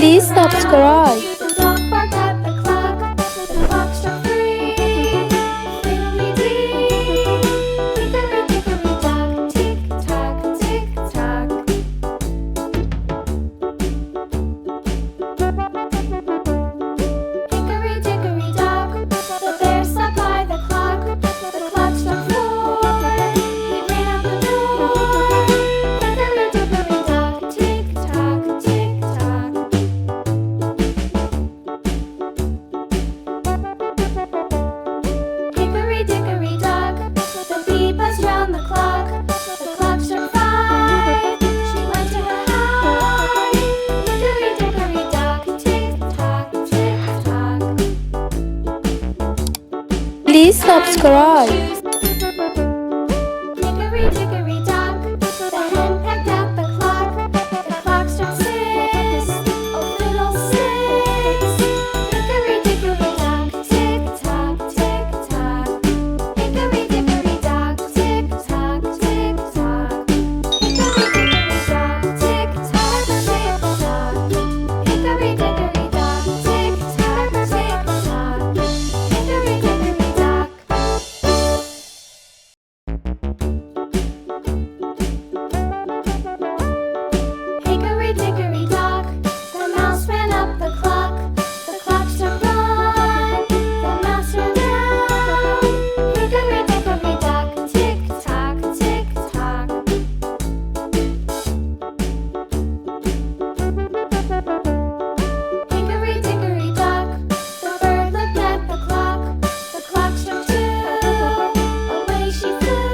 Please subscribe. The dog barked at the clock. The clock struck 3. Fiddly-dee. Hickory-dickory-dock. Tick-tock, tick-tock. Hickory-dickory-dock. The bear sat by the clock. The clock struck 4. He ran out the door. Hickory-dickory-dock. Tick-tock, tick-tock. Hickory-dickory-dock. The bee buzzed round the clock. The clock struck 5. She went to her hive. Hickory-dickory-dock. Tick-tock, tick-tock. Please subscribe. Hickory-dickory-dock. The hen pecked at the clock. The clock struck 6. Oh, fiddle-sticks. Hickory-dickory-dock. Tick-tock, tick-tock. Hickory-dickory-dock. Tick-tock, tick-tock. Hickory-dickory-dock. Tick-tock, tick-tock. Hickory-dickory-dock. Tick-tock, tick-tock. Hickory-dickory-dock. Hickory-dickory-dock. The mouse ran up the clock. The clock struck 1. The mouse ran down. Hickory-dickory-dock. Tick-tock, tick-tock. Hickory-dickory-dock. The bird looked at the clock. The clock struck 2. Away she flew.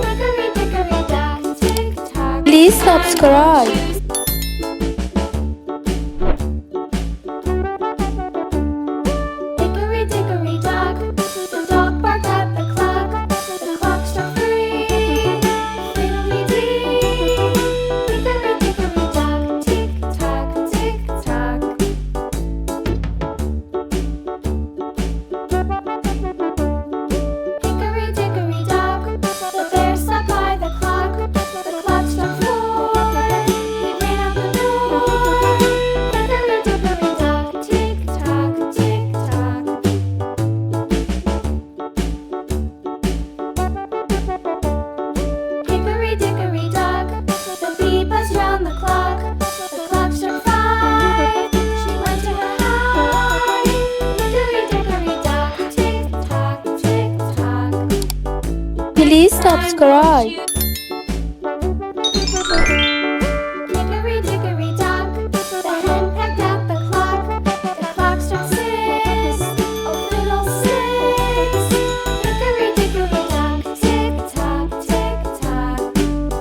Hickory-dickory-dock. Tick-tock. Please subscribe. Hickory-dickory-dock. The dog barked at the clock. The clock struck 3. Fiddly-dee. Hickory-dickory-dock. Tick-tock, tick-tock. Hickory-dickory-dock. The bear sat by the clock. The clock struck 4. He ran out the door. Hickory-dickory-dock. Tick-tock, tick-tock. Hickory-dickory-dock. The bee buzzed round the clock. The clock struck 5. She went to her hive. Hickory-dickory-dock. Tick-tock, tick-tock. Please subscribe. Hickory-dickory-dock. The hen pecked at the clock. The clock struck 6. Oh, fiddle-sticks. Hickory-dickory-dock. Tick-tock, tick-tock.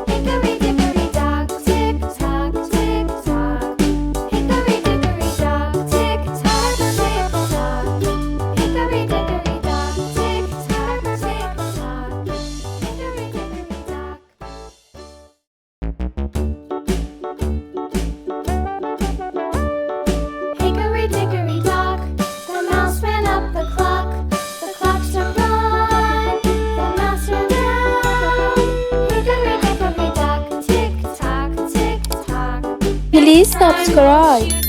Hickory-dickory-dock. Tick-tock, tick-tock. Hickory-dickory-dock. Tick-tock, tick-tock. Hickory-dickory-dock. Tick-tock, tick-tock. Hickory-dickory-dock. Hickory-dickory-dock. The mouse ran up the clock. The clock struck 1. The mouse ran down. Hickory-dickory-dock. Tick-tock, tick-tock. Please subscribe.